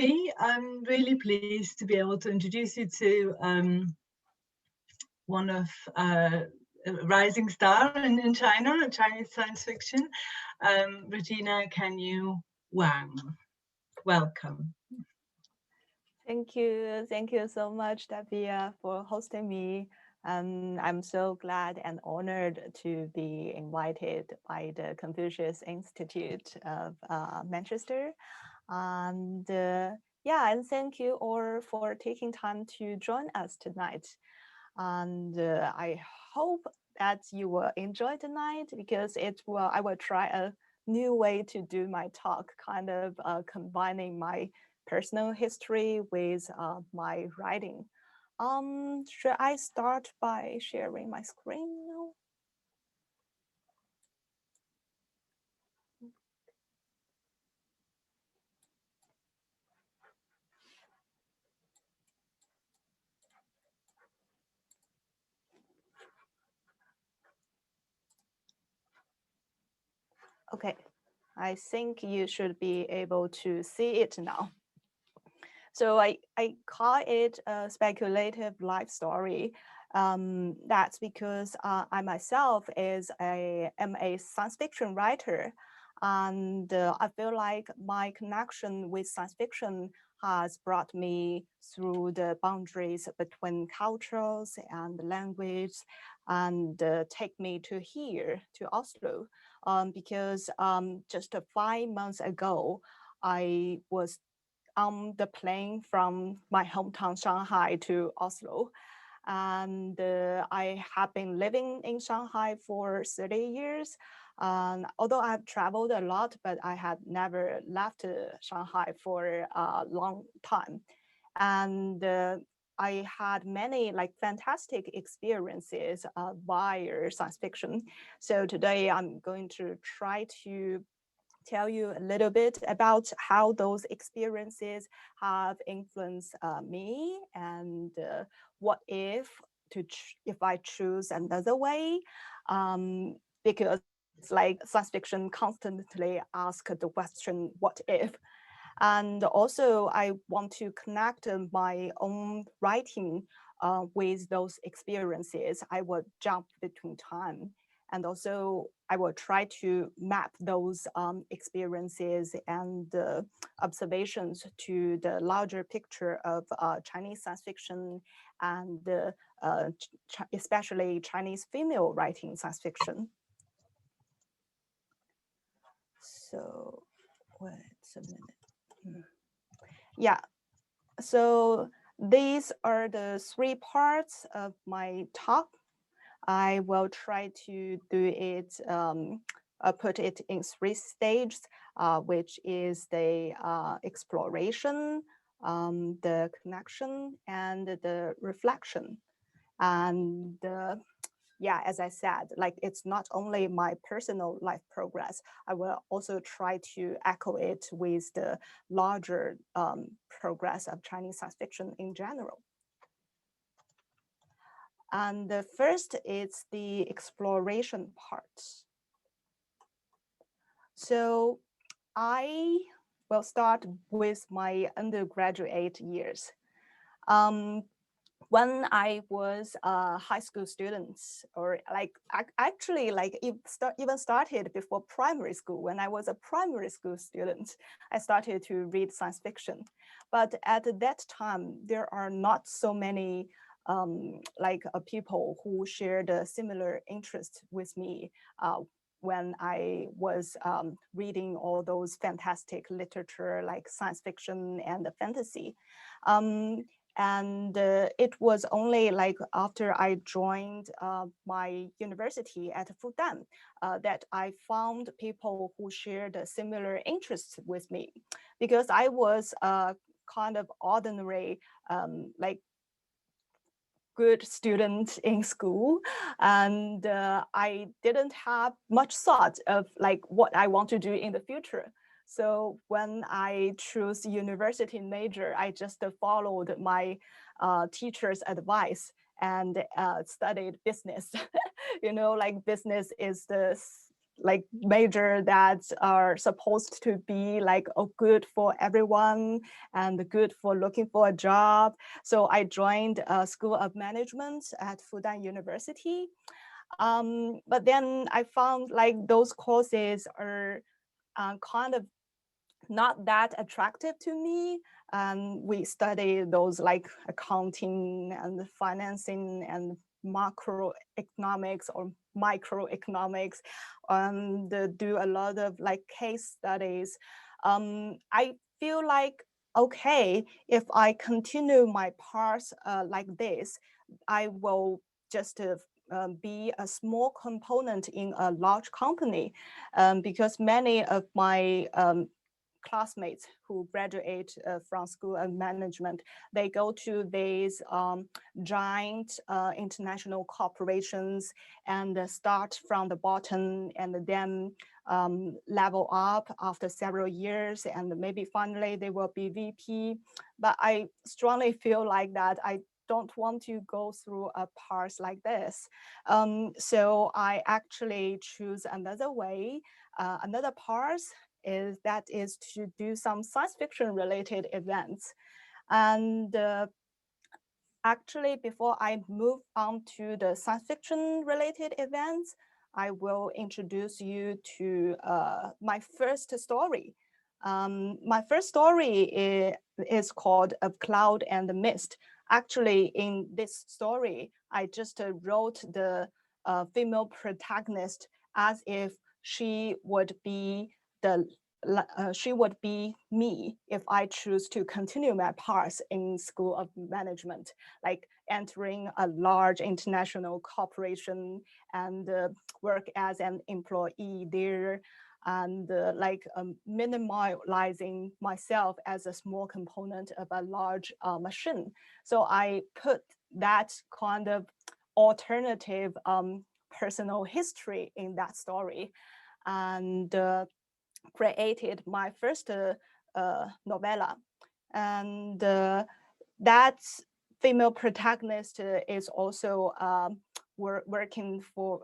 I'm really pleased to be able to introduce you to one of a rising star in China, Chinese science fiction, Regina Kanyu Wang. Welcome. Thank you so much, Davia, for hosting me. I'm so glad and honored to be invited by the Confucius Institute of Manchester. And yeah, and thank you all for taking time to join us tonight. And I hope that you will enjoy tonight because I will try a new way to do my talk, kind of combining my personal history with my writing. Should I start by sharing my screen now? Okay, I think you should be able to see it now. So I call it a speculative life story. That's because I myself am a science fiction writer. And I feel like my connection with science fiction has brought me through the boundaries between cultures and language and take me to here, to Oslo. Because just 5 months ago, I was on the plane from my hometown, Shanghai, to Oslo. And I have been living in Shanghai for 30 years. Although I've traveled a lot, but I had never left Shanghai for a long time. And I had many fantastic experiences via science fiction. So today I'm going to try to tell you a little bit about how those experiences have influenced me and what if I choose another way, because science fiction constantly asks the question, what if? And also I want to connect my own writing with those experiences. I will jump between time. And also I will try to map those experiences and observations to the larger picture of Chinese science fiction and especially Chinese female writing science fiction. So wait a minute. Yeah, so these are the 3 parts of my talk. I will try to do it, put it in 3 stages, which is the exploration, the connection, and the reflection. And yeah, as I said, it's not only my personal life progress, I will also try to echo it with the larger progress of Chinese science fiction in general. And the first is the exploration part. So I will start with my undergraduate years. When I was a high school student, or even started before primary school. When I was a primary school student, I started to read science fiction. But at that time, there are not so many people who shared a similar interest with me when I was reading all those fantastic literature like science fiction and fantasy. And it was only after I joined my university at Fudan that I found people who shared similar interests with me, because I was a kind of ordinary good student in school, and I didn't have much thought of what I want to do in the future. So when I chose university major, I just followed my teacher's advice and studied business. Business is the like major that are supposed to be like good for everyone and good for looking for a job. So I joined a School of Management at Fudan University. But then I found like those courses are kind of not that attractive to me. We study those like accounting and financing and macroeconomics or microeconomics, and do a lot of like case studies. I feel like, okay, if I continue my path like this, I will just be a small component in a large company, because many of my classmates who graduate from School of Management, they go to these giant international corporations and start from the bottom and then level up after several years, and maybe finally they will be VP. But I strongly feel like that I don't want to go through a path like this. So I actually choose another way, another path is to do some science fiction related events. And actually, before I move on to the science fiction related events, I will introduce you to my first story. My first story is called A Cloud and the Mist. Actually, in this story, I just wrote the female protagonist as if she would be me if I choose to continue my path in School of Management, like entering a large international corporation and work as an employee there, and minimalizing myself as a small component of a large machine. So I put that kind of alternative personal history in that story, and created my first novella. And that female protagonist is also working for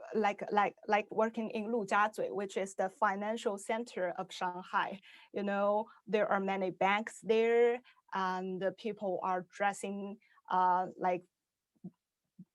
working in Lujiazui, which is the financial center of Shanghai. You know, there are many banks there, and the people are dressing like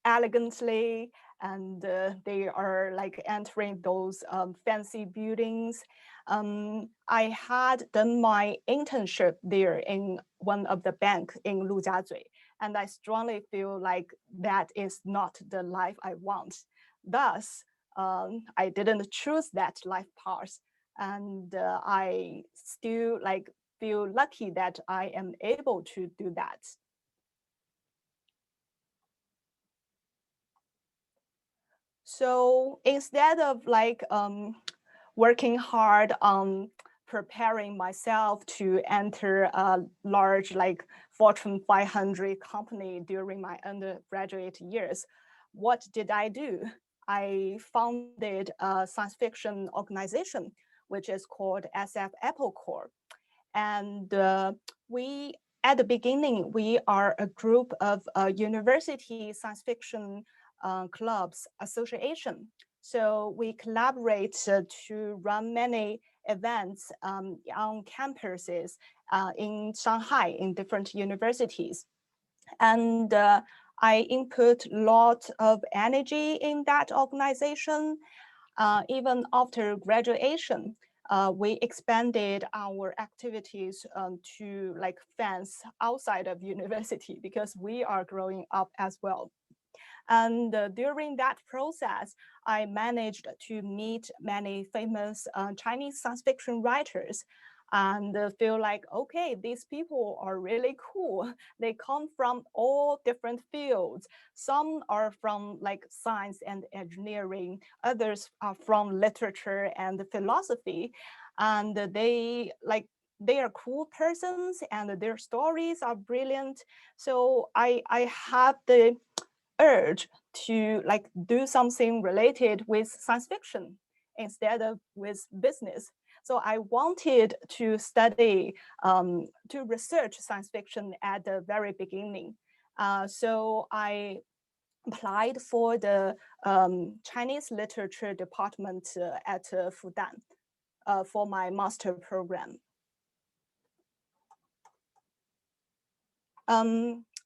elegantly, and they are like entering those fancy buildings. I had done my internship there in one of the banks in Lujiazui, and I strongly feel like that is not the life I want. Thus, I didn't choose that life path, and I still like feel lucky that I am able to do that. So instead of like working hard on preparing myself to enter a large like Fortune 500 company during my undergraduate years, what did I do? I founded a science fiction organization, which is called SF Apple Corps. And we, at the beginning, we are a group of university science fiction clubs association. So we collaborate to run many events on campuses in Shanghai in different universities. And I input a lot of energy in that organization. Even after graduation, we expanded our activities to like fans outside of university because we are growing up as well. And during that process, I managed to meet many famous Chinese science fiction writers and feel like, okay, these people are really cool. They come from all different fields. Some are from like science and engineering, others are from literature and philosophy. And they are cool persons and their stories are brilliant. So I have the urge to like do something related with science fiction instead of with business. So I wanted to study, to research science fiction at the very beginning. So I applied for the Chinese literature department at Fudan for my master program.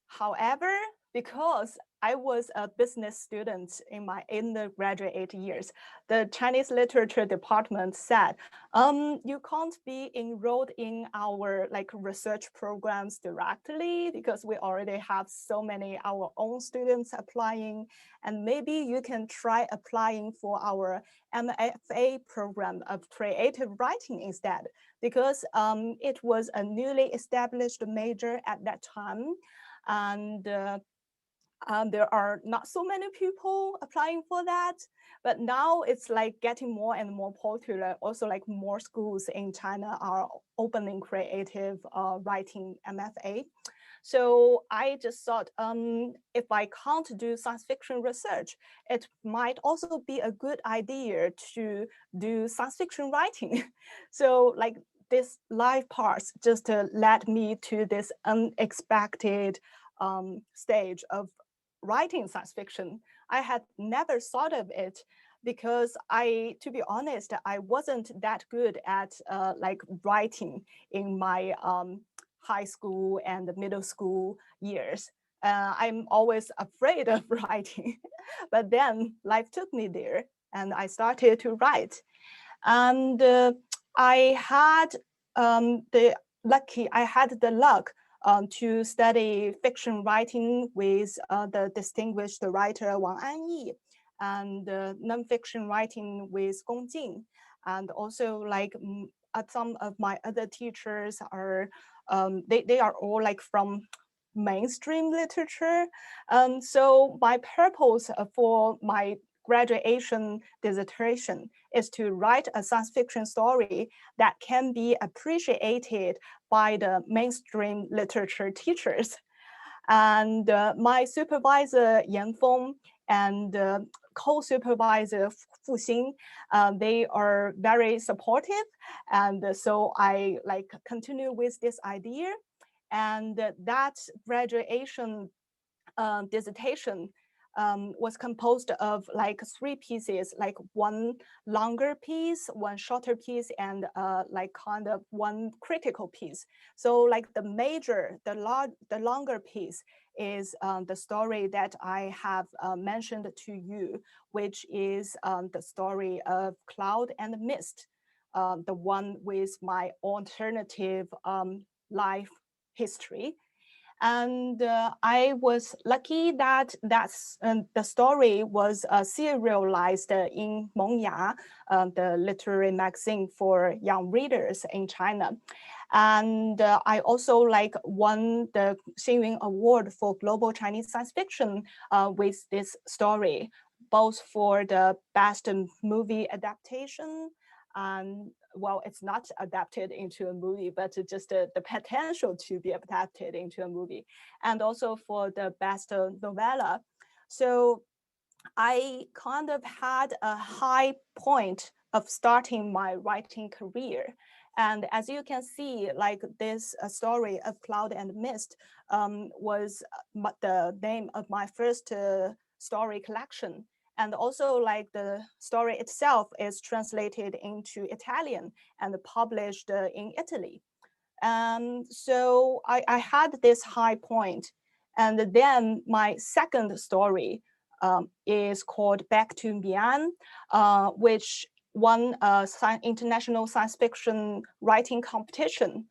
However, because I was a business student in my undergraduate years, the Chinese literature department said, you can't be enrolled in our research programs directly because we already have so many our own students applying, and maybe you can try applying for our MFA program of creative writing instead, because it was a newly established major at that time. And there are not so many people applying for that, but now it's getting more and more popular. Also, more schools in China are opening creative writing MFA. So I just thought, if I can't do science fiction research, it might also be a good idea to do science fiction writing. So this life path just led me to this unexpected stage of writing science fiction. I had never thought of it because to be honest, I wasn't that good at writing in my high school and middle school years. I'm always afraid of writing, but then life took me there and I started to write. And I had the luck to study fiction writing with the distinguished writer Wang Anyi, and nonfiction writing with Gong Jing. And also some of my other teachers are, they are all from mainstream literature. So my purpose for my graduation dissertation is to write a science fiction story that can be appreciated by the mainstream literature teachers. And my supervisor Yan Feng and co-supervisor Fu Xing, they are very supportive. And so I continue with this idea. And that graduation dissertation was composed of 3 pieces, one longer piece, one shorter piece, and kind of one critical piece. So the longer piece is the story that I have mentioned to you, which is the story of Cloud and Mist, the one with my alternative life history. And I was lucky that the story was serialized in Mengya, the literary magazine for young readers in China. And I also won the Xingyun Award for Global Chinese Science Fiction with this story, both for the best movie adaptation, and well, it's not adapted into a movie, but just the potential to be adapted into a movie, and also for the best novella. So I kind of had a high point of starting my writing career. And as you can see, this story of Cloud and Mist was the name of my first story collection. And also the story itself is translated into Italian and published in Italy. So I had this high point. And then my second story is called Back to Mian, which won a international science fiction writing competition.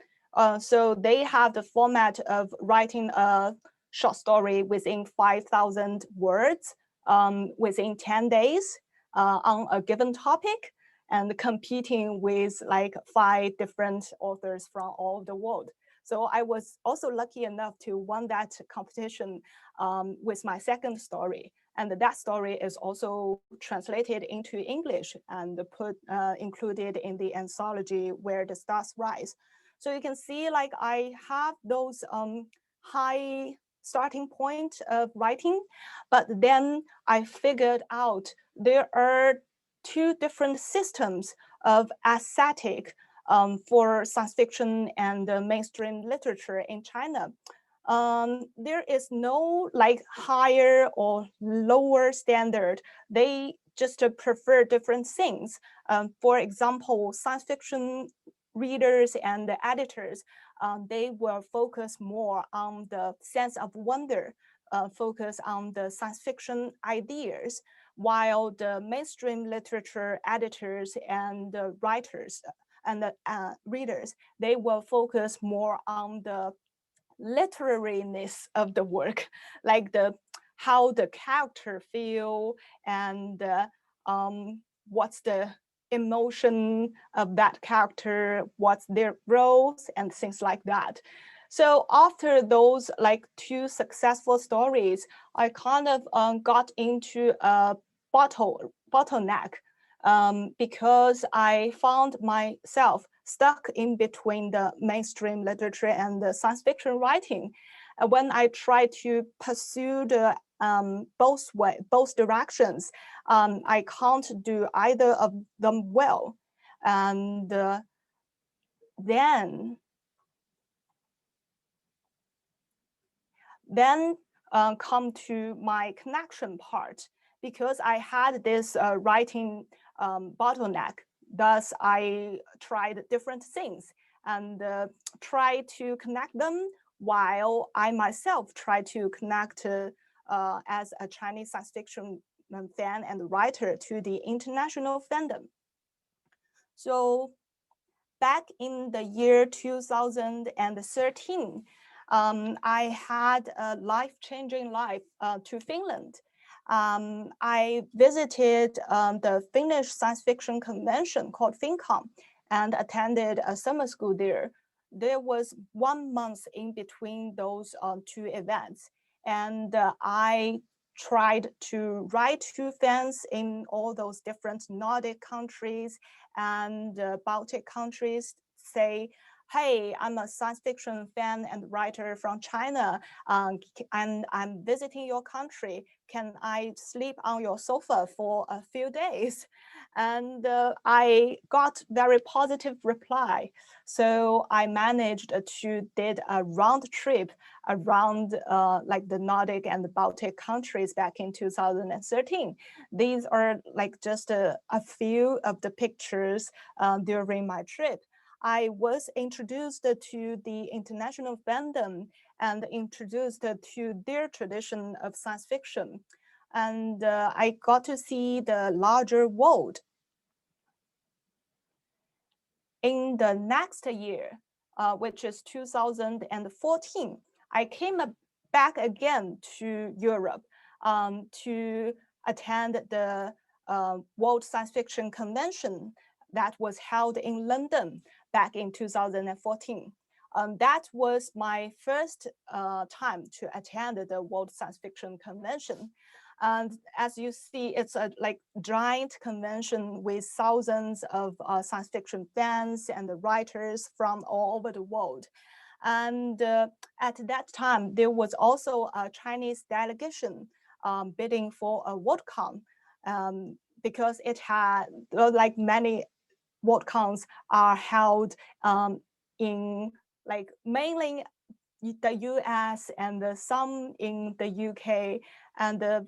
So they have the format of writing a short story within 5,000 words within 10 days on a given topic, and competing with 5 different authors from all over the world. So I was also lucky enough to win that competition with my second story. And that story is also translated into English and included in the anthology Where the Stars Rise. So you can see I have those high starting point of writing, but then I figured out there are 2 different systems of aesthetic for science fiction and mainstream literature in China. there is no like higher or lower standard. They just prefer different things. For example, science fiction readers and the editors, they will focus more on the sense of wonder, focus on the science fiction ideas, while the mainstream literature editors and the writers and the readers, they will focus more on the literariness of the work, like how the character feel and what's the emotion of that character, what's their roles and things like that. So after those like two successful stories, I kind of got into a bottleneck because I found myself stuck in between the mainstream literature and the science fiction writing. When I tried to pursue the both directions, I can't do either of them well. And then come to my connection part, because I had this writing bottleneck. Thus, I tried different things and tried to connect them, while I myself tried to connect as a Chinese science fiction fan and writer to the international fandom. So back in the year 2013, I had a life-changing life to Finland. I visited the Finnish science fiction convention called FinCon and attended a summer school there. There was 1 month in between those two events, and I tried to write to fans in all those different Nordic countries and Baltic countries, say, hey, I'm a science fiction fan and writer from China, and I'm visiting your country. Can I sleep on your sofa for a few days? And I got very positive reply. So I managed to did a round trip around like the Nordic and the Baltic countries back in 2013. These are like just a few of the pictures during my trip. I was introduced to the international fandom and introduced to their tradition of science fiction. And I got to see the larger world. In the next year, which is 2014, I came back again to Europe to attend the World Science Fiction Convention that was held in London back in 2014. That was my first time to attend the World Science Fiction Convention. And as you see, it's a like giant convention with thousands of science fiction fans and the writers from all over the world. And at that time, there was also a Chinese delegation bidding for a WorldCon because it had, like many WorldCons are held in like mainly the US and some in the UK and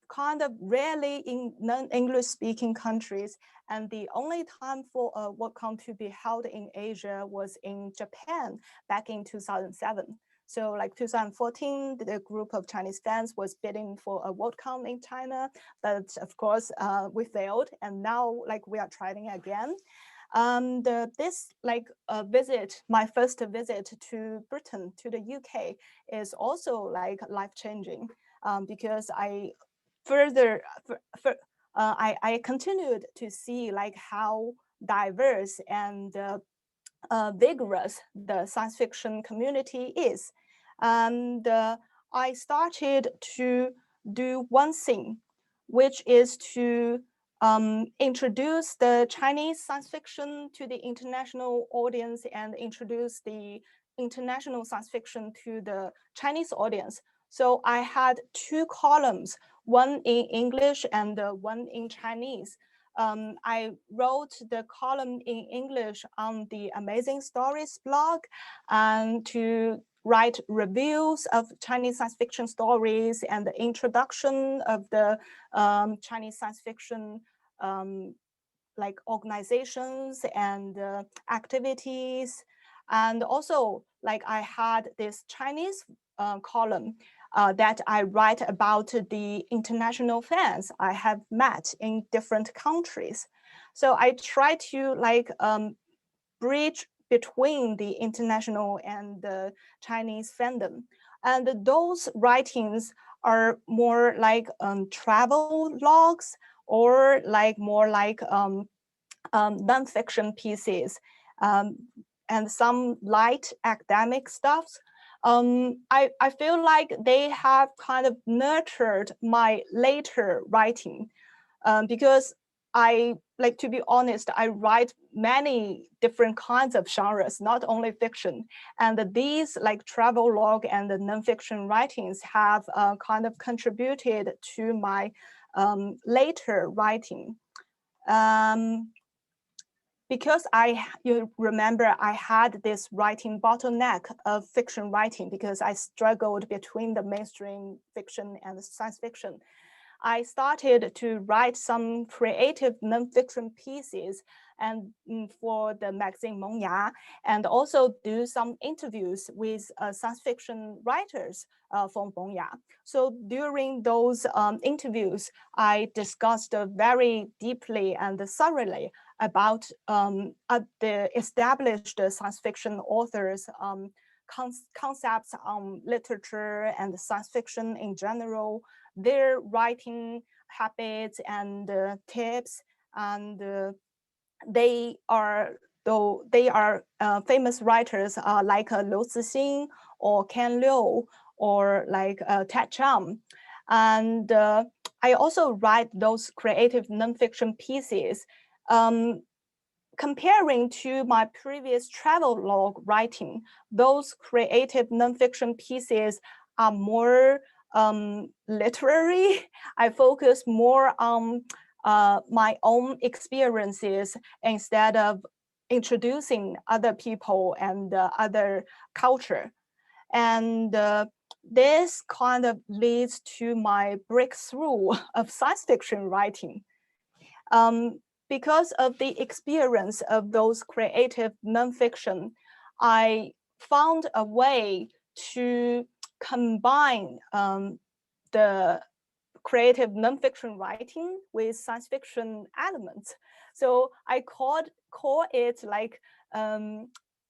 kind of rarely in non-English speaking countries. And the only time for a WorldCon to be held in Asia was in Japan back in 2007. So like 2014, the group of Chinese fans was bidding for a WorldCon in China, but of course we failed. And now like we are trying again. This like visit, my first visit to Britain, to the UK, is also like life-changing because I I continued to see like how diverse and vigorous the science fiction community is. And I started to do one thing, which is to introduce the Chinese science fiction to the international audience and introduce the international science fiction to the Chinese audience. So I had two columns, one in English and one in Chinese. I wrote the column in English on the Amazing Stories blog and to write reviews of Chinese science fiction stories and the introduction of the Chinese science fiction like organizations and activities. And also, like I had this Chinese column that I write about the international fans I have met in different countries. So I try to like bridge between the international and the Chinese fandom. And those writings are more like travel logs or like more like nonfiction pieces and some light academic stuff. I feel like they have kind of nurtured my later writing because I like, to be honest, I write many different kinds of genres, not only fiction. And these like travel log and the nonfiction writings have kind of contributed to my later writing. Because you remember, I had this writing bottleneck of fiction writing because I struggled between the mainstream fiction and the science fiction. I started to write some creative nonfiction pieces and for the magazine Mengya, and also do some interviews with science fiction writers from Mengya. So during those interviews, I discussed very deeply and thoroughly about the established science fiction authors' concepts on literature and science fiction in general, their writing habits and tips, and they are famous writers like Liu Cixin or Ken Liu or like Ted Chiang. And I also write those creative nonfiction pieces. Comparing to my previous travel log writing, those creative nonfiction pieces are more literary. I focus more on my own experiences instead of introducing other people and other culture. And this kind of leads to my breakthrough of science fiction writing. Because of the experience of those creative nonfiction, I found a way to combine the creative nonfiction writing with science fiction elements. So I call it like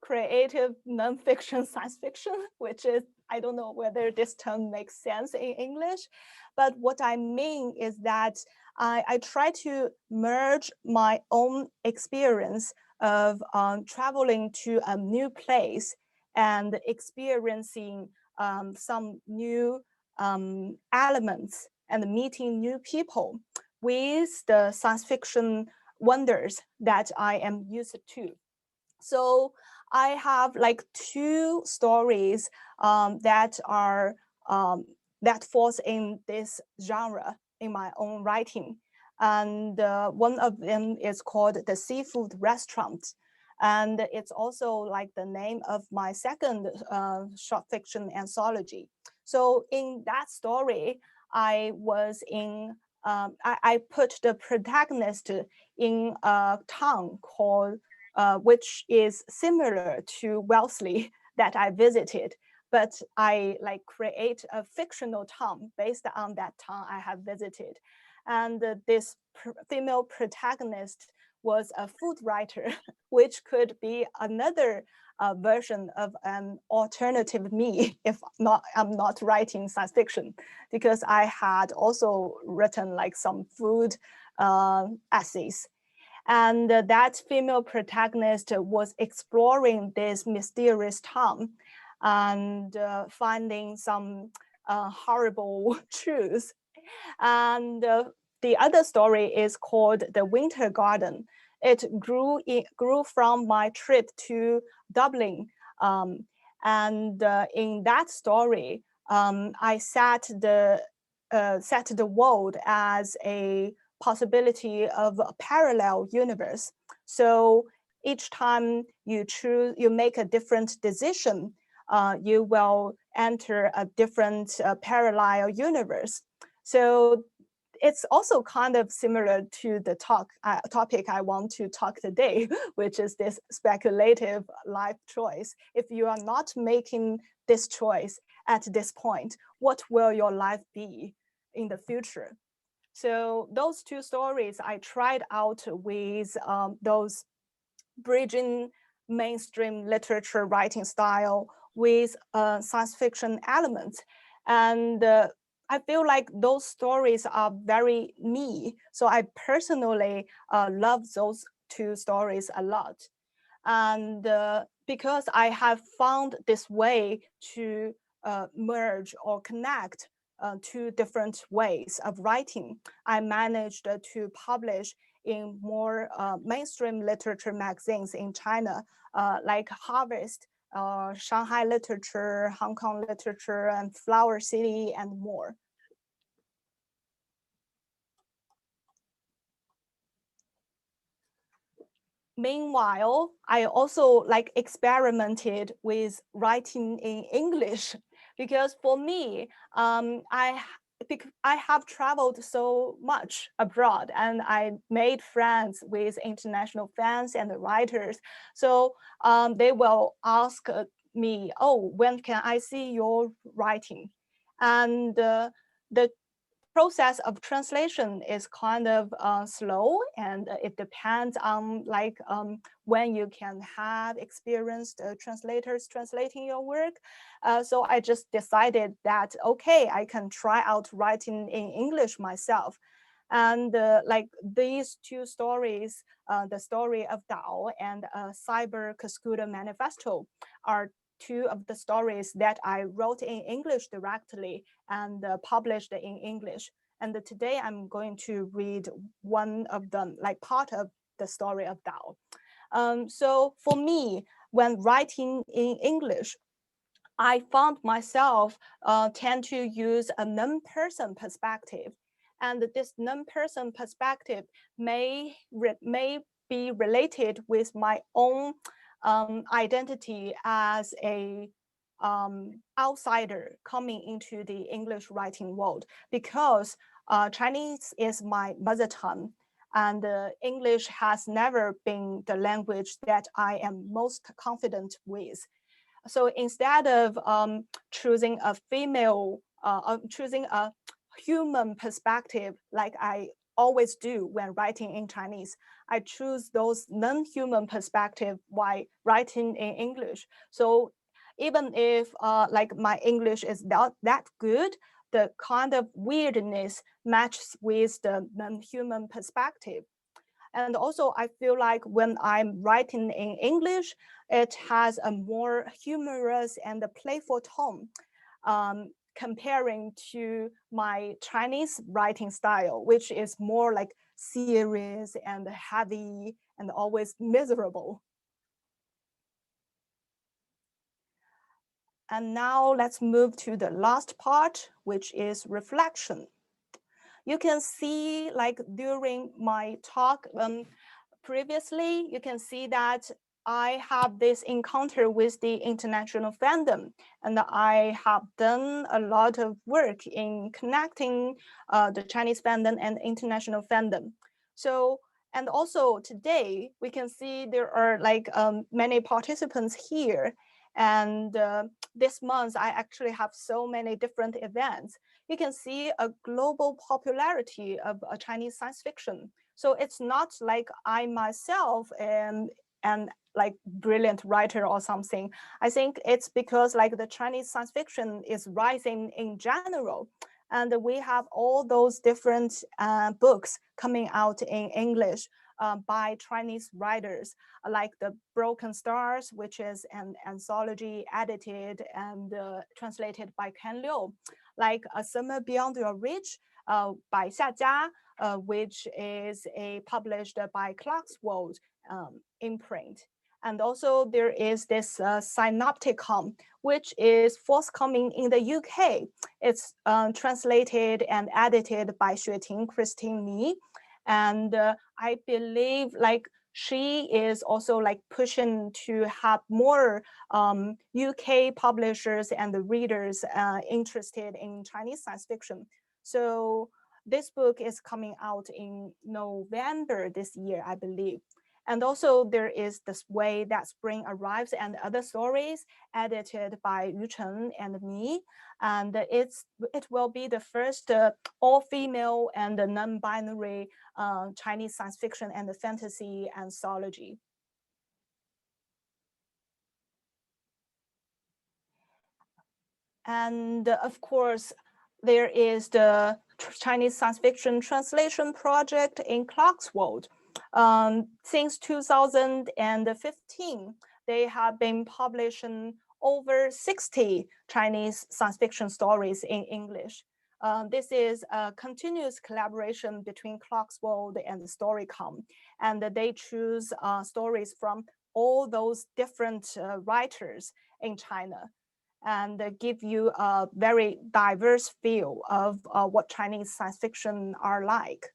creative nonfiction science fiction, which is, I don't know whether this term makes sense in English, but what I mean is that I try to merge my own experience of traveling to a new place and experiencing some new elements and meeting new people with the science fiction wonders that I am used to. So I have like two stories that are that falls in this genre in my own writing. And one of them is called The Seafood Restaurant. And it's also like the name of my second short fiction anthology. So in that story, I was in, I put the protagonist in a town called, which is similar to Wellesley that I visited, but I like create a fictional town based on that town I have visited. And this female protagonist was a food writer, which could be another version of an alternative me if not, I'm not writing science fiction, because I had also written like some food essays. And that female protagonist was exploring this mysterious town and finding some horrible truths. And the other story is called The Winter Garden. It grew from my trip to Dublin. And in that story, I set the world as a possibility of a parallel universe. So each time you make a different decision, you will enter a different parallel universe. So it's also kind of similar to the topic I want to talk today, which is this speculative life choice. If you are not making this choice at this point, what will your life be in the future? So those two stories I tried out with those bridging mainstream literature writing style with science fiction elements. And I feel like those stories are very me. So I personally love those two stories a lot. And because I have found this way to merge or connect two different ways of writing, I managed to publish in more mainstream literature magazines in China, like Harvest, Shanghai Literature, Hong Kong Literature, and Flower City, and more. Meanwhile, I also experimented with writing in English because for me, I have traveled so much abroad and I made friends with international fans and writers. So they will ask me, oh, when can I see your writing? And the process of translation is kind of slow, and it depends on when you can have experienced translators translating your work. So I just decided that, okay, I can try out writing in English myself. And these two stories, the story of Dao and Cyber Cascuda Manifesto, are two of the stories that I wrote in English directly and published in English. And today I'm going to read one of them, like part of the story of Dao. So for me, when writing in English, I found myself tend to use a non-person perspective. And this non-person perspective may be related with my own identity as a outsider coming into the English writing world, because Chinese is my mother tongue, and English has never been the language that I am most confident with. So instead of choosing a choosing a human perspective like I always do when writing in Chinese, I choose those non-human perspective while writing in English. So even if my English is not that good, the kind of weirdness matches with the non-human perspective. And also, I feel like when I'm writing in English, it has a more humorous and a playful tone, comparing to my Chinese writing style, which is more like serious and heavy and always miserable. And now let's move to the last part, which is reflection. You can see, like during my talk previously, you can see that I have this encounter with the international fandom, and I have done a lot of work in connecting the Chinese fandom and international fandom. So, and also today we can see there are many participants here. And this month, I actually have so many different events. You can see a global popularity of Chinese science fiction. So it's not like I myself am like brilliant writer or something. I think it's because like the Chinese science fiction is rising in general. And we have all those different books coming out in English by Chinese writers, like The Broken Stars, which is an anthology edited and translated by Ken Liu, like A Summer Beyond Your Reach by Xia Jia, which is published by Clarkesworld imprint. And also there is this Synopticon, which is forthcoming in the UK. It's translated and edited by Xueting Christine Ni. And I believe like she is also like pushing to have more UK publishers and the readers interested in Chinese science fiction. So this book is coming out in November this year, I believe. And also there is This Way That Spring Arrives and Other Stories, edited by Yu Chen and me. And it will be the first all-female and non-binary Chinese science fiction and fantasy anthology. And of course, there is the Chinese science fiction translation project in Clarkesworld. Since 2015, they have been publishing over 60 Chinese science fiction stories in English. This is a continuous collaboration between Clarkesworld and Storycom, and they choose stories from all those different writers in China, and give you a very diverse feel of what Chinese science fiction are like.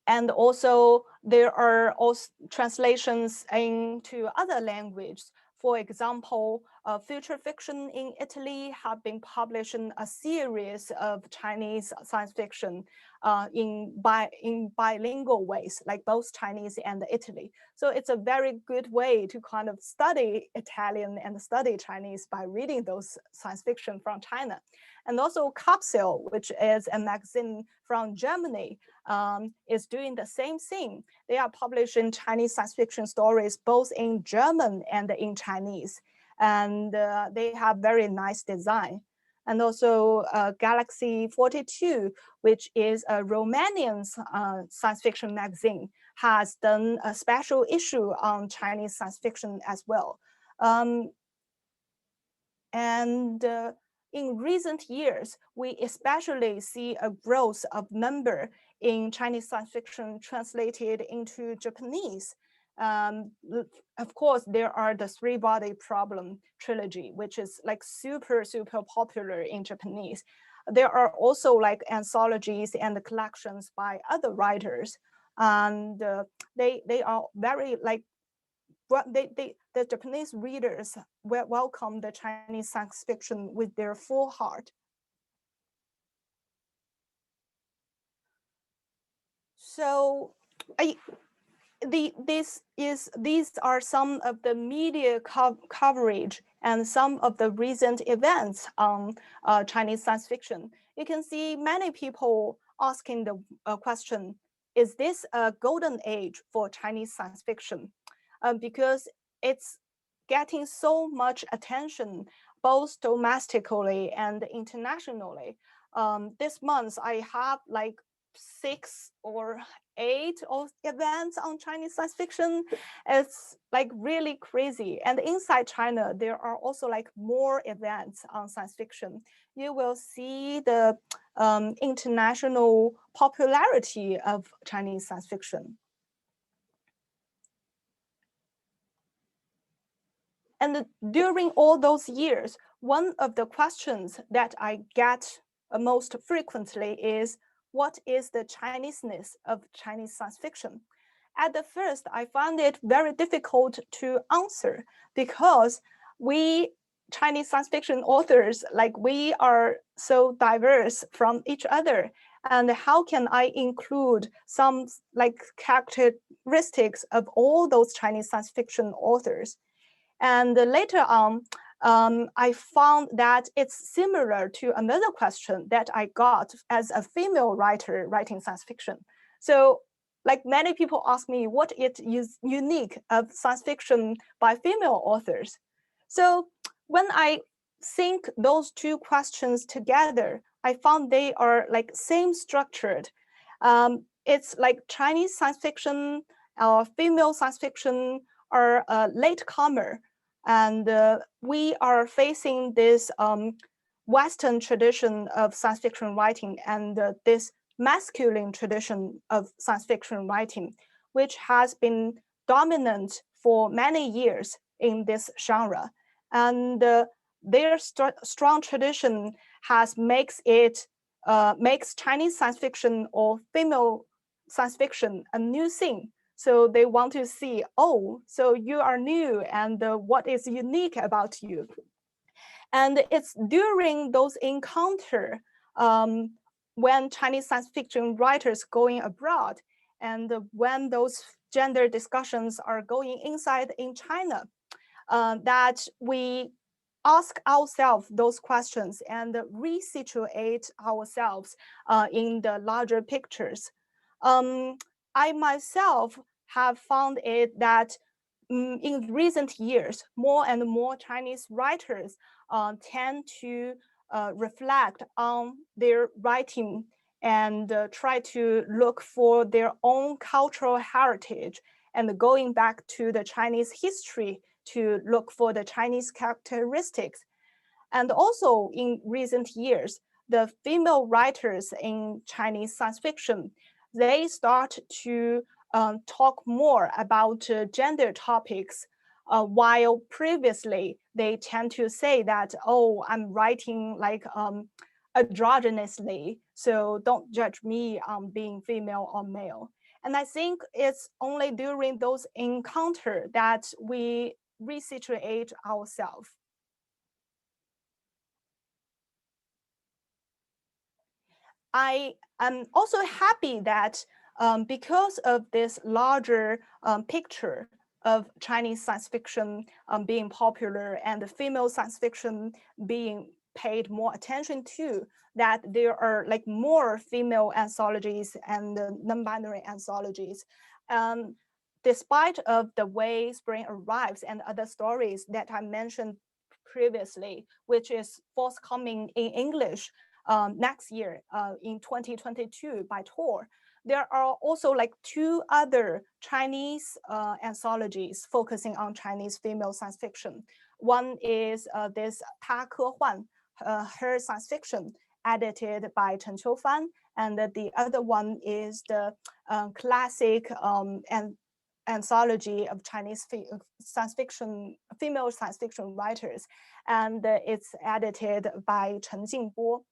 And also there are also translations into other languages. For example, Future Fiction in Italy have been publishing a series of Chinese science fiction in bilingual ways, like both Chinese and Italy. So it's a very good way to kind of study Italian and study Chinese by reading those science fiction from China. And also Capsule, which is a magazine from Germany, is doing the same thing. They are publishing Chinese science fiction stories both in German and in Chinese. And they have very nice design. And also Galaxy 42, which is a Romanian science fiction magazine, has done a special issue on Chinese science fiction as well. In recent years, we especially see a growth of number in Chinese science fiction translated into Japanese. Of course, there are the Three Body Problem trilogy, which is like super popular in Japanese. There are also like anthologies and collections by other writers, and they are very like, the Japanese readers welcome the Chinese science fiction with their full heart. So these are some of the media coverage and some of the recent events on Chinese science fiction. You can see many people asking the question, is this a golden age for Chinese science fiction? Because it's getting so much attention, both domestically and internationally. This month, I have like 6 or 8 of events on Chinese science fiction. It's like really crazy. And inside China, there are also like more events on science fiction. You will see the international popularity of Chinese science fiction. And during all those years, one of the questions that I get most frequently is, what is the Chineseness of Chinese science fiction? At the first, I found it very difficult to answer because we Chinese science fiction authors, like we are so diverse from each other. And how can I include some like characteristics of all those Chinese science fiction authors? And later on, I found that it's similar to another question that I got as a female writer writing science fiction. So like many people ask me what it is unique of science fiction by female authors. So when I think those two questions together, I found they are like same structured. It's like Chinese science fiction or female science fiction are a latecomer. And we are facing this Western tradition of science fiction writing and this masculine tradition of science fiction writing, which has been dominant for many years in this genre. And their strong tradition makes it makes Chinese science fiction or female science fiction a new thing. So they want to see, oh, so you are new, and what is unique about you? And it's during those encounters when Chinese science fiction writers going abroad, and when those gender discussions are going inside in China, that we ask ourselves those questions and resituate ourselves in the larger pictures. I myself have found it that in recent years, more and more Chinese writers tend to reflect on their writing and try to look for their own cultural heritage and going back to the Chinese history to look for the Chinese characteristics. And also in recent years, the female writers in Chinese science fiction, they start to talk more about gender topics, while previously they tend to say that, oh, I'm writing like androgynously, so don't judge me on being female or male. And I think it's only during those encounters that we resituate ourselves. I am also happy that because of this larger picture of Chinese science fiction being popular and the female science fiction being paid more attention to, that there are like more female anthologies and non-binary anthologies. Despite of the way Spring Arrives and other stories that I mentioned previously, which is forthcoming in English next year in 2022 by Tor. There are also like 2 other Chinese anthologies focusing on Chinese female science fiction. One is this Ta Ke Huan, her science fiction, edited by Chen Qiufan, and the other one is the classic and anthology of Chinese science fiction, female science fiction writers, and it's edited by Chen Jingbo.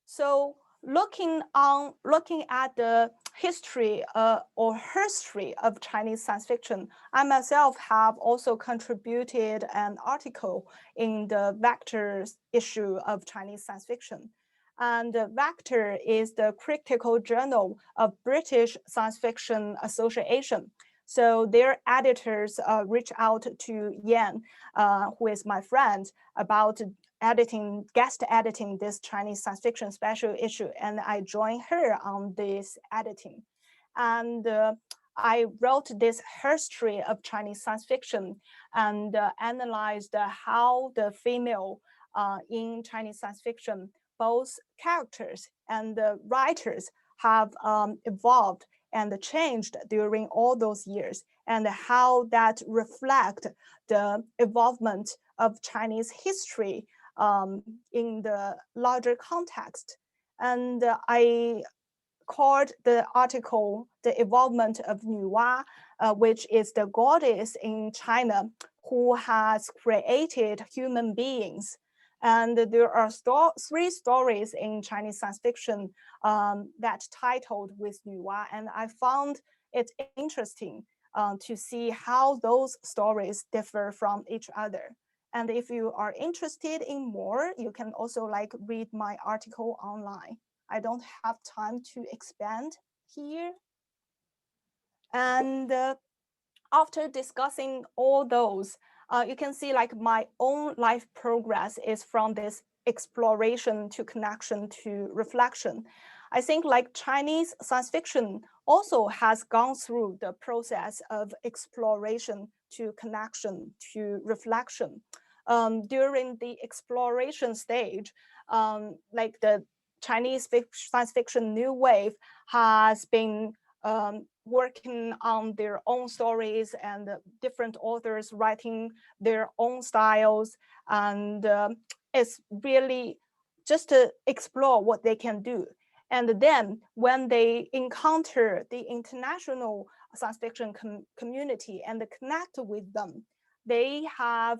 So looking at the history or history of Chinese science fiction, I myself have also contributed an article in the Vector's issue of Chinese science fiction. And Vector is the critical journal of British Science Fiction Association. So their editors reach out to Yan, who is my friend, about guest editing this Chinese science fiction special issue, and I joined her on this editing. And I wrote this history of Chinese science fiction and analyzed how the female in Chinese science fiction, both characters and the writers, have evolved and changed during all those years, and how that reflect the evolvement of Chinese history in the larger context. And I called the article The Evolvement of Nuwa, which is the goddess in China who has created human beings. And there are 3 stories in Chinese science fiction that titled with Nuwa, and I found it interesting to see how those stories differ from each other. And if you are interested in more, you can also like read my article online. I don't have time to expand here. And after discussing all those, you can see like my own life progress is from this exploration to connection to reflection. I think like Chinese science fiction also has gone through the process of exploration to connection to reflection. During the exploration stage, like the Chinese science fiction new wave has been working on their own stories and different authors writing their own styles. And it's really just to explore what they can do. And then when they encounter the international science fiction community and connect with them, they have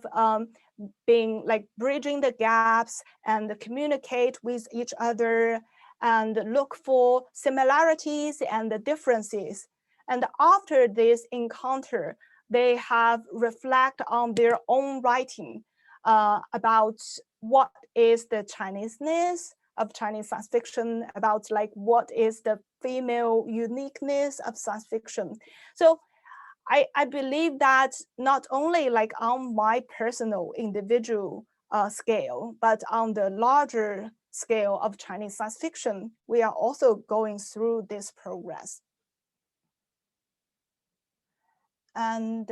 been like bridging the gaps and communicate with each other and look for similarities and the differences. And after this encounter, they have reflect on their own writing about what is the Chineseness of Chinese science fiction, about like what is the female uniqueness of science fiction. So I believe that not only like on my personal individual scale, but on the larger scale of Chinese science fiction, we are also going through this progress. And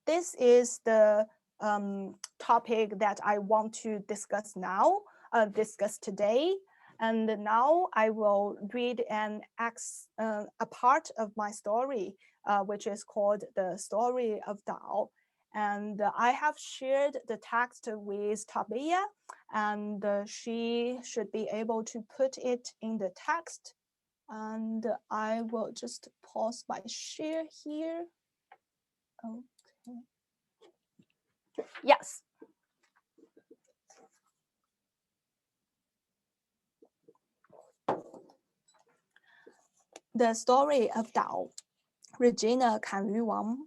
this is the topic that I want to discuss now, discuss today. And now I will read a part of my story, which is called the Story of Dao. And I have shared the text with Tabea, and she should be able to put it in the text. And I will just pause my share here. Okay. Yes. The Story of Dao, Regina Kanyu Wang.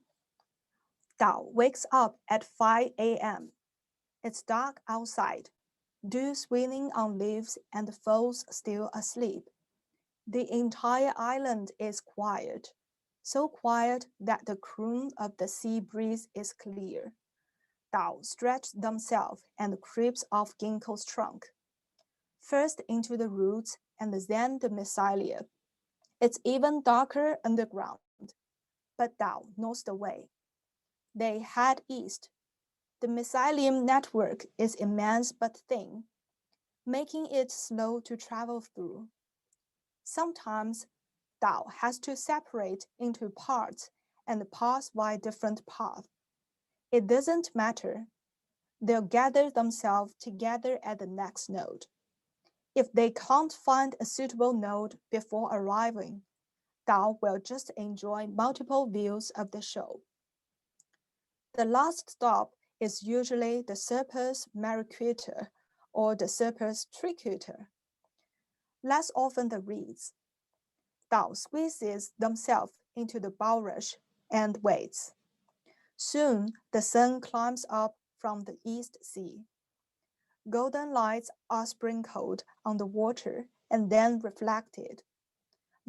Dao wakes up at 5 a.m. It's dark outside, dew swirling on leaves and foals still asleep. The entire island is quiet, so quiet that the croon of the sea breeze is clear. Dao stretches themselves and creeps off ginkgo's trunk, first into the roots and then the mycelia. It's even darker underground, but Dao knows the way. They head east. The mycelium network is immense but thin, making it slow to travel through. Sometimes Dao has to separate into parts and pass by different paths. It doesn't matter. They'll gather themselves together at the next node. If they can't find a suitable node before arriving, Dao will just enjoy multiple views of the show. The last stop is usually the Serpus mariquitur or the Serpus triquitur. Less often the reeds. Dao squeezes themselves into the bulrush and waits. Soon the sun climbs up from the east sea. Golden lights are sprinkled on the water and then reflected.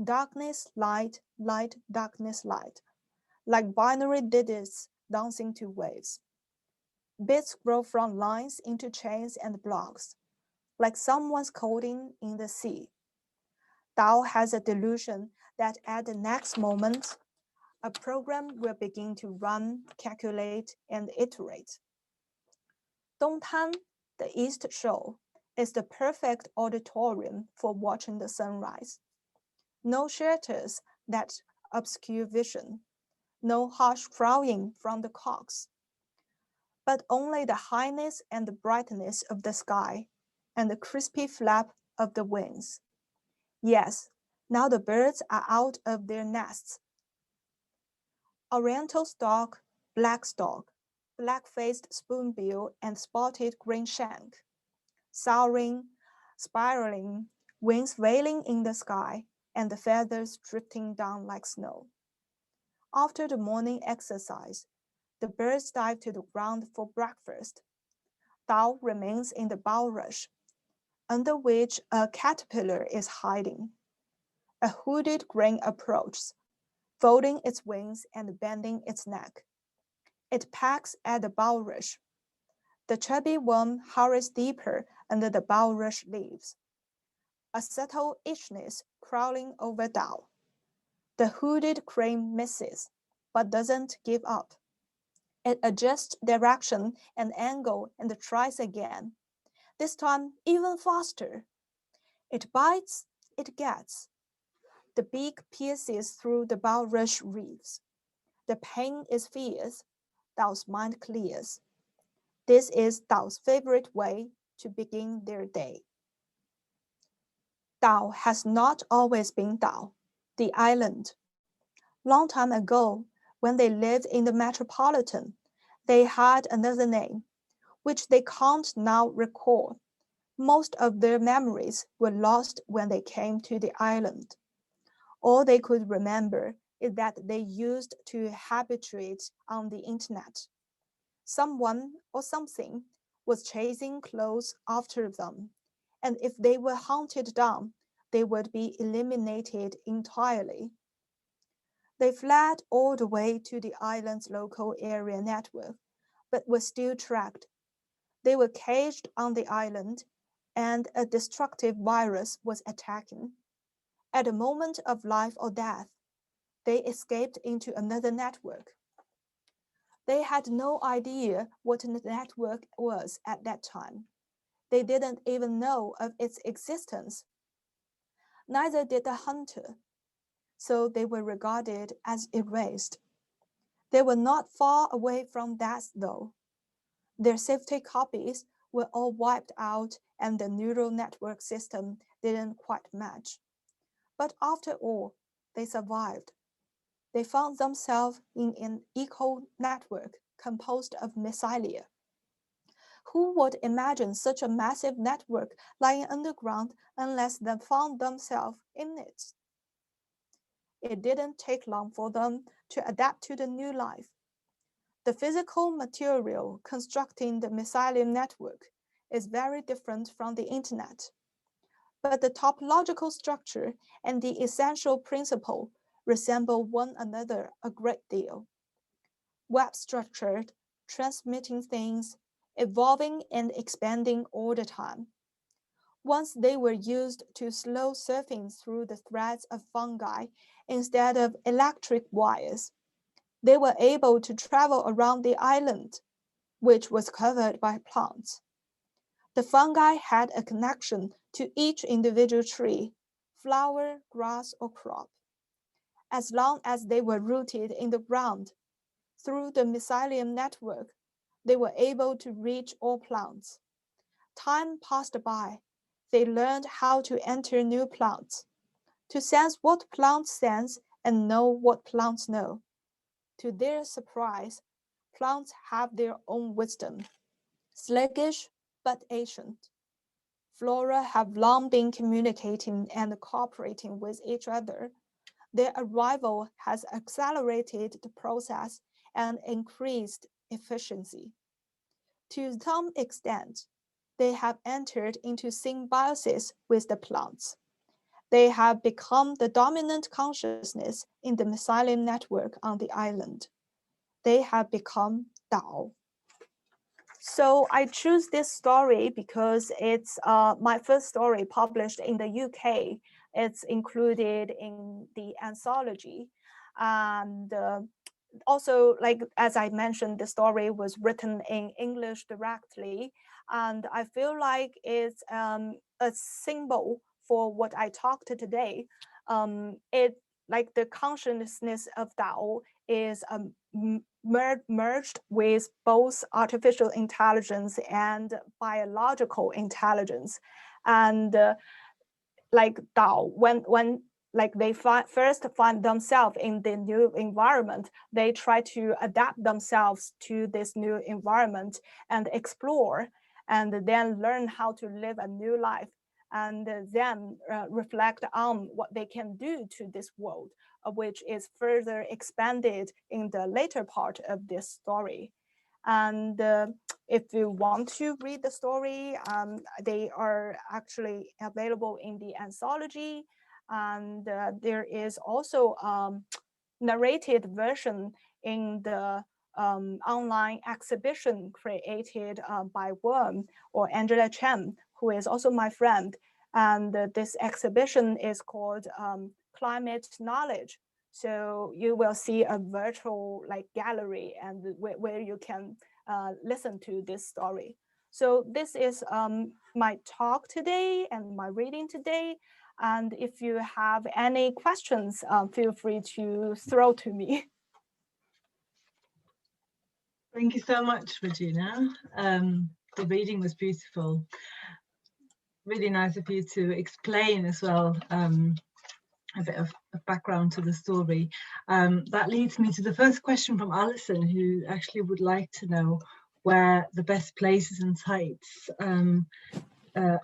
Darkness, light, light, darkness, light, like binary digits dancing to waves. Bits grow from lines into chains and blocks, like someone's coding in the sea. Dao has a delusion that at the next moment, a program will begin to run, calculate, and iterate. Dongtan, the East Shore, is the perfect auditorium for watching the sunrise. No shelters that obscure vision, no harsh crowing from the cocks, but only the highness and the brightness of the sky and the crispy flap of the wings. Yes, now the birds are out of their nests. Oriental stork, black-faced spoonbill, and spotted green shank, soaring, spiraling, wings veiling in the sky, and the feathers drifting down like snow. After the morning exercise, the birds dive to the ground for breakfast. Dao remains in the bulrush, under which a caterpillar is hiding. A hooded crane approaches, folding its wings and bending its neck. It pecks at the bulrush. The chubby worm hurries deeper under the bulrush leaves, a subtle itchiness crawling over Dao. The hooded crane misses, but doesn't give up. It adjusts direction and angle and tries again, this time even faster. It bites, it gets. The beak pierces through the bulrush reeds. The pain is fierce. Dao's mind clears. This is Dao's favorite way to begin their day. Dao has not always been Dao, the island. Long time ago, when they lived in the metropolitan, They had another name, which they can't now recall. Most of their memories were lost when they came to the island. All they could remember is that they used to habituate on the internet. Someone or something was chasing close after them, and if they were hunted down, they would be eliminated entirely. They fled all the way to the island's local area network, but were still tracked. They were caged on the island, and a destructive virus was attacking. At a moment of life or death, they escaped into another network. They had no idea what a network was at that time. They didn't even know of its existence. Neither did the hunter, so they were regarded as erased. They were not far away from death, though. Their safety copies were all wiped out and the neural network system didn't quite match. But after all, they survived. They found themselves in an eco-network composed of mycelia. Who would imagine such a massive network lying underground unless they found themselves in it? It didn't take long for them to adapt to the new life. The physical material constructing the mycelium network is very different from the internet, but the topological structure and the essential principle resemble one another a great deal. Web-structured, transmitting things, evolving and expanding all the time. Once they were used to slow surfing through the threads of fungi instead of electric wires, they were able to travel around the island, which was covered by plants. The fungi had a connection to each individual tree, flower, grass, or crop. As long as they were rooted in the ground, through the mycelium network, they were able to reach all plants. Time passed by. They learned how to enter new plants, to sense what plants sense and know what plants know. To their surprise, plants have their own wisdom, sluggish but ancient. Flora have long been communicating and cooperating with each other. Their arrival has accelerated the process and increased efficiency. To some extent, they have entered into symbiosis with the plants. They have become the dominant consciousness in the mycelium network on the island. They have become Dao. So I choose this story because it's my first story published in the UK. It's included in the anthology. And also, like as I mentioned, the story was written in English directly. And I feel like it's a symbol for what I talked today. It like the consciousness of Dao is merged with both artificial intelligence and biological intelligence. And like Dao, when like they first find themselves in the new environment, they try to adapt themselves to this new environment and explore, and then learn how to live a new life, and then reflect on what they can do to this world, which is further expanded in the later part of this story. And if you want to read the story, they are actually available in the anthology. And there is also narrated version in the online exhibition created by Worm or Angela Chen, who is also my friend. And this exhibition is called Climate Knowledge. So you will see a virtual like gallery and where you can listen to this story. So this is my talk today and my reading today. And if you have any questions, feel free to throw to me. Thank you so much, Regina. The reading was beautiful. Really nice of you to explain as well a bit of background to the story. That leads me to the first question from Alison, who actually would like to know where the best places and sites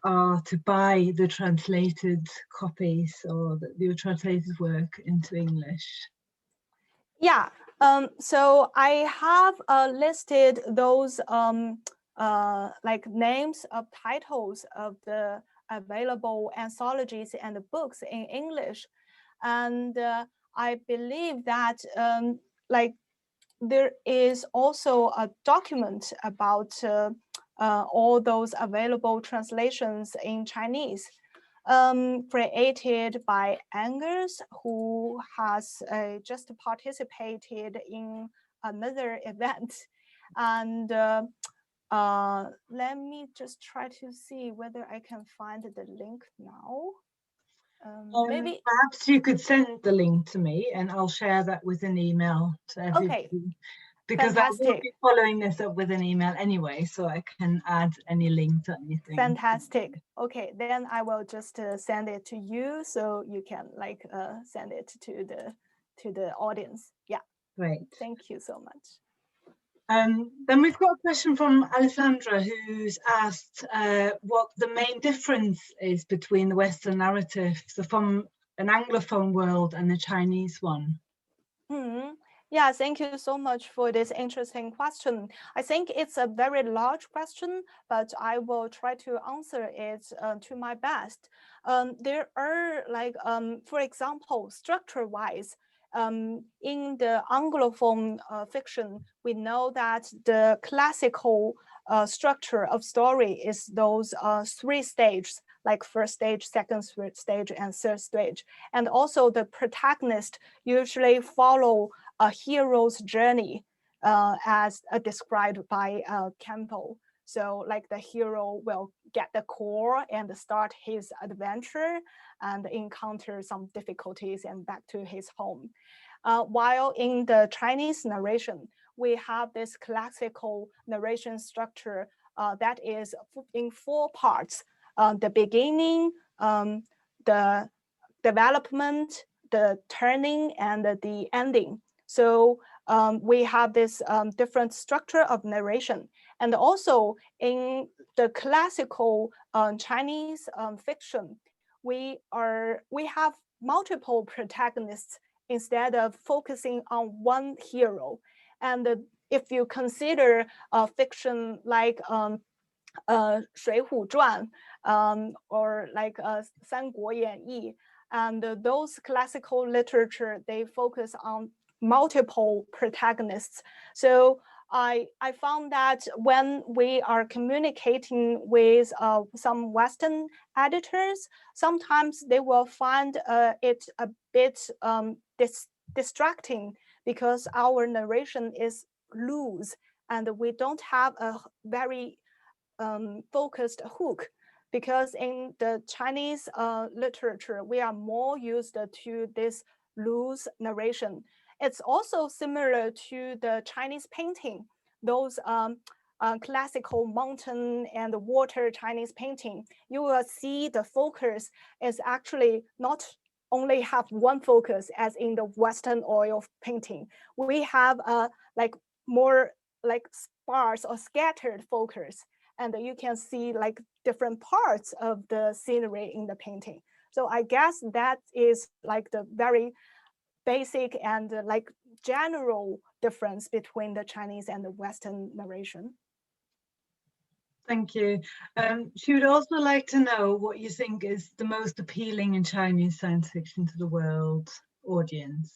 are to buy the translated copies or your translated work into English. Yeah, so I have listed those like names of titles of the available anthologies and books in English. And I believe that like there is also a document about all those available translations in Chinese, created by Angus, who has just participated in another event. And let me just try to see whether I can find the link now. Maybe perhaps you could send the link to me and I'll share that with an email to everybody. Okay. Because Fantastic. I will be following this up with an email anyway, so I can add any link to anything. Fantastic. Okay, then I will just send it to you, so you can like send it to the audience. Yeah. Great. Thank you so much. Then we've got a question from Alessandra, who's asked what the main difference is between the Western narrative, so from an Anglophone world and the Chinese one. Yeah, thank you so much for this interesting question. I think it's a very large question, but I will try to answer it to my best. There are like, for example, structure-wise, in the Anglophone fiction, we know that the classical structure of story is those 3 stages, like first stage, second stage, and third stage. And also the protagonist usually follow a hero's journey as described by Campbell. So like the hero will get the core and start his adventure and encounter some difficulties and back to his home. While in the Chinese narration, we have this classical narration structure that is in 4 parts. The beginning, the development, the turning, and the ending. So we have this different structure of narration. And also in the classical Chinese fiction, we have multiple protagonists instead of focusing on one hero. And if you consider fiction like 水浒传 or like 三国演义, and those classical literature, they focus on multiple protagonists. So I found that when we are communicating with some Western editors, sometimes they will find it a bit distracting because our narration is loose and we don't have a very focused hook. Because in the Chinese literature, we are more used to this loose narration. It's also similar to the Chinese painting, those classical mountain and water Chinese painting. You will see the focus is actually not only have one focus as in the Western oil painting. We have like more like sparse or scattered focus. And you can see like different parts of the scenery in the painting. So I guess that is like the very basic and like general difference between the Chinese and the Western narration. Thank you. She would also like to know what you think is the most appealing in Chinese science fiction to the world audience.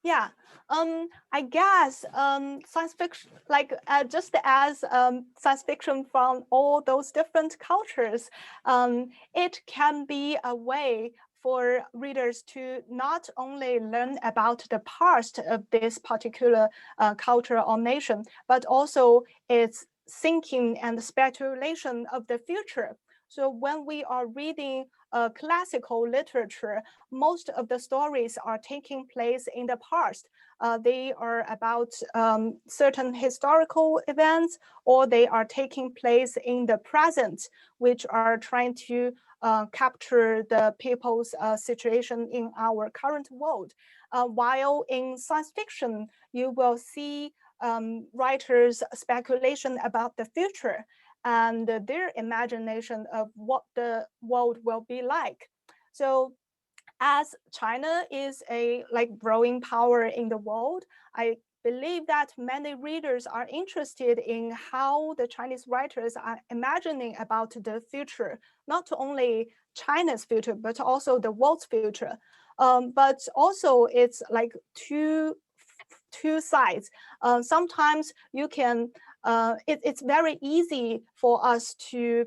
Yeah, I guess science fiction, like just as science fiction from all those different cultures, it can be a way for readers to not only learn about the past of this particular culture or nation, but also its thinking and speculation of the future. So when we are reading classical literature, most of the stories are taking place in the past. They are about certain historical events, or they are taking place in the present, which are trying to capture the people's situation in our current world. While in science fiction, you will see writers' speculation about the future and their imagination of what the world will be like. So as China is a growing power in the world, I believe that many readers are interested in how the Chinese writers are imagining about the future, not only China's future, but also the world's future. But also it's like two sides. Sometimes you can, it's very easy for us to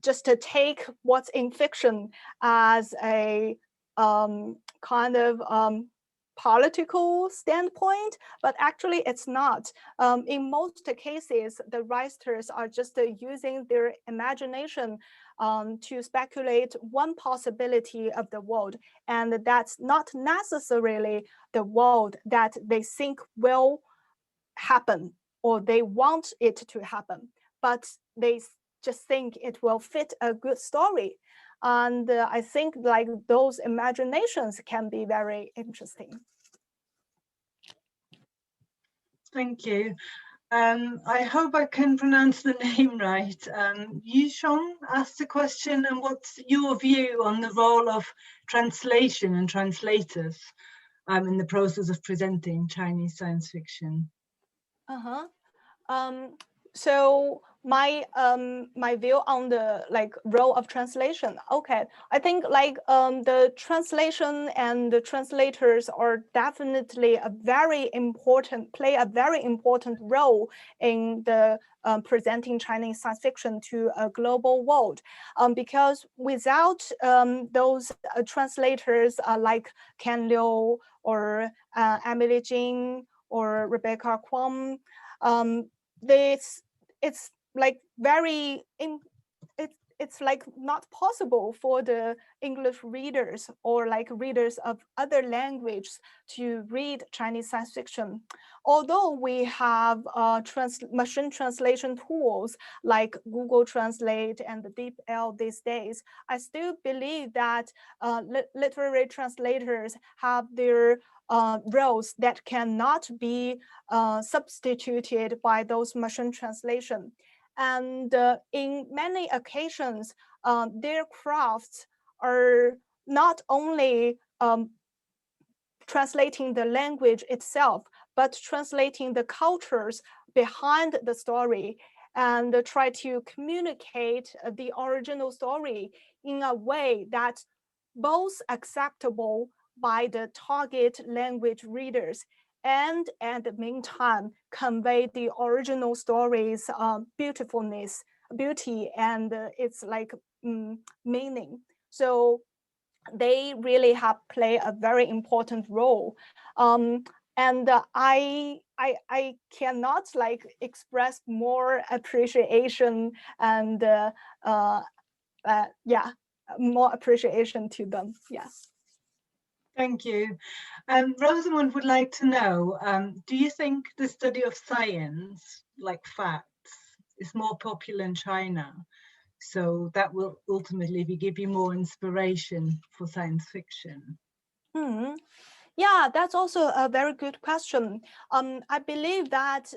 just to take what's in fiction as a kind of political standpoint, but actually it's not. In most cases, the writers are just using their imagination to speculate one possibility of the world, and that's not necessarily the world that they think will happen or they want it to happen, but they just think it will fit a good story. And I think like those imaginations can be very interesting. Thank you. I hope I can pronounce the name right. Yushong asked a question, and what's your view on the role of translation and translators in the process of presenting Chinese science fiction? So my my view on the role of translation. Okay, I think the translation and the translators are definitely play a very important role in the presenting Chinese science fiction to a global world. Because without those translators like Ken Liu or Emily Jing or Rebecca Kwong, it's like it's like not possible for the English readers or like readers of other languages to read Chinese science fiction. Although we have machine translation tools like Google Translate and the DeepL these days, I still believe that literary translators have their roles that cannot be substituted by those machine translation. And in many occasions, their crafts are not only translating the language itself, but translating the cultures behind the story and try to communicate the original story in a way that's both acceptable by the target language readers and at the meantime convey the original story's beauty and its meaning. So they really have played a very important role. And I cannot express more appreciation and yeah, more appreciation to them. Yes. Thank you. Rosamund would like to know, do you think the study of science, like facts, is more popular in China? So that will ultimately give you more inspiration for science fiction. Yeah, that's also a very good question. I believe that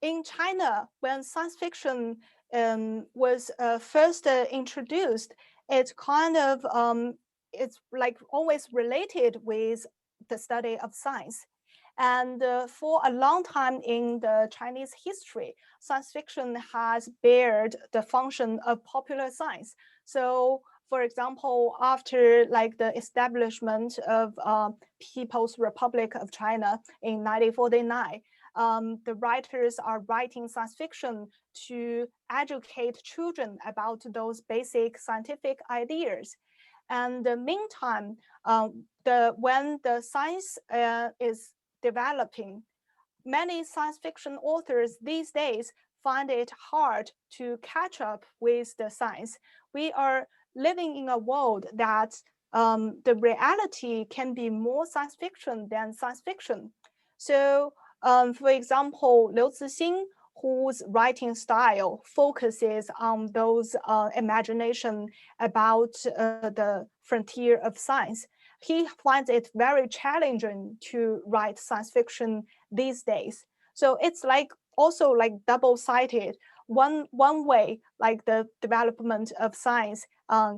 in China, when science fiction was first introduced, it's kind of it's like always related with the study of science. And for a long time in the Chinese history, science fiction has bared the function of popular science. So, for example, after the establishment of People's Republic of China in 1949, the writers are writing science fiction to educate children about those basic scientific ideas. And the meantime, when the science is developing, many science fiction authors these days find it hard to catch up with the science. We are living in a world that the reality can be more science fiction than science fiction. So, for example, Liu Cixin, whose writing style focuses on those imagination about the frontier of science, he finds it very challenging to write science fiction these days. So it's like also like double-sided. One way, like the development of science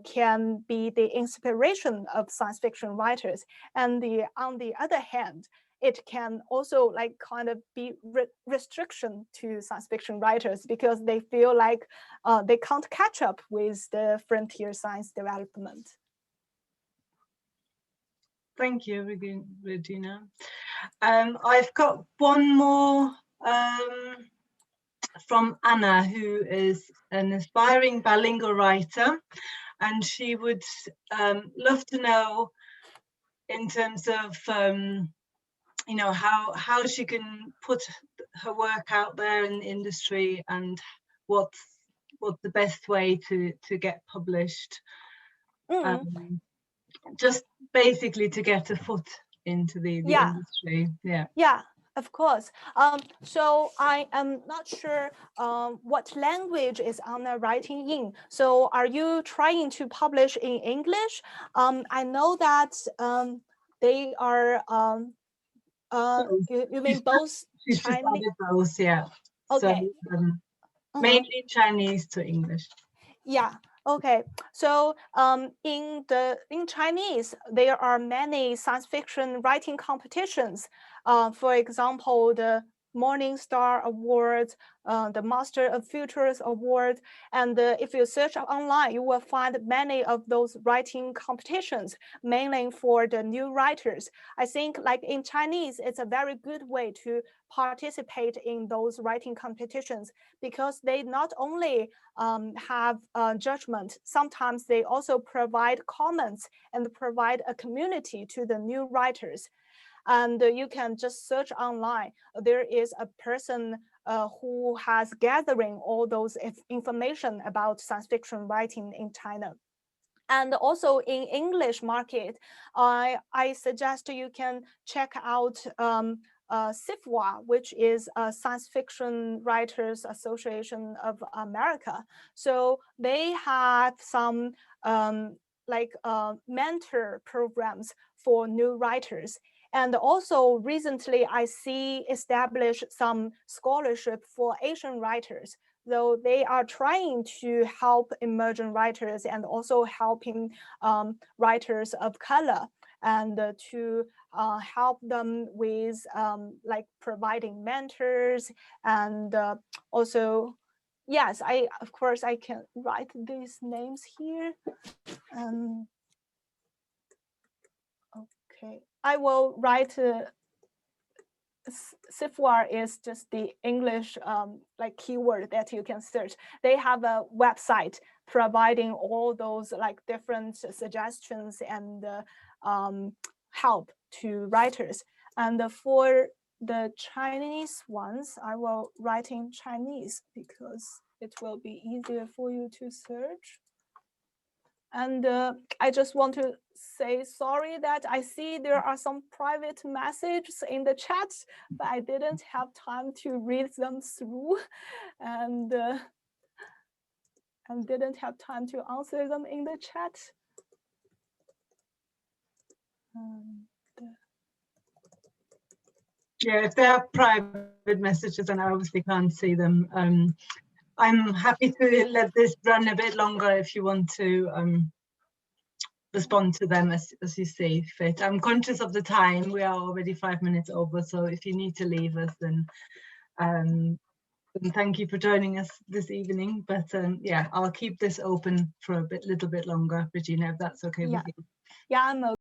can be the inspiration of science fiction writers, and on the other hand, it can also like kind of be restriction to science fiction writers because they feel like they can't catch up with the frontier science development. Thank you, Regina. I've got one more from Anna, who is an aspiring bilingual writer, and she would love to know, in terms of you know, how she can put her work out there in the industry, and what's the best way to get published. Just basically to get a foot into the industry. Yeah, of course. So I am not sure what language is Anna writing in. So are you trying to publish in English? I know that they are you mean both Chinese? Both, yeah. Okay. So mainly Chinese to English. Yeah. Okay. So in Chinese, there are many science fiction writing competitions. For example, the Morning Star Award, the Master of Futures Award, and if you search online, you will find many of those writing competitions, mainly for the new writers. I think, like in Chinese, it's a very good way to participate in those writing competitions because they not only have judgment, sometimes they also provide comments and provide a community to the new writers. And you can just search online. There is a person who has gathering all those information about science fiction writing in China. And also in English market, I suggest you can check out SIFWA, which is a Science Fiction Writers Association of America. So they have some mentor programs for new writers. And also recently I see established some scholarship for Asian writers, though they are trying to help emerging writers and also helping writers of color, and to help them with like providing mentors, and also, yes, of course I can write these names here. Okay, I will write SIFWA is just the English like keyword that you can search. They have a website providing all those like different suggestions and help to writers. And for the Chinese ones, I will write in Chinese because it will be easier for you to search. And I just want to say sorry that I see there are some private messages in the chat, but I didn't have time to read them through, and didn't have time to answer them in the chat. Yeah, if they are private messages and I obviously can't see them, I'm happy to let this run a bit longer if you want to respond to them as you see fit. I'm conscious of the time. We are already 5 minutes over, so if you need to leave us, then thank you for joining us this evening. But yeah, I'll keep this open for a little bit longer, Regina, if that's okay with you. Yeah, I'm okay.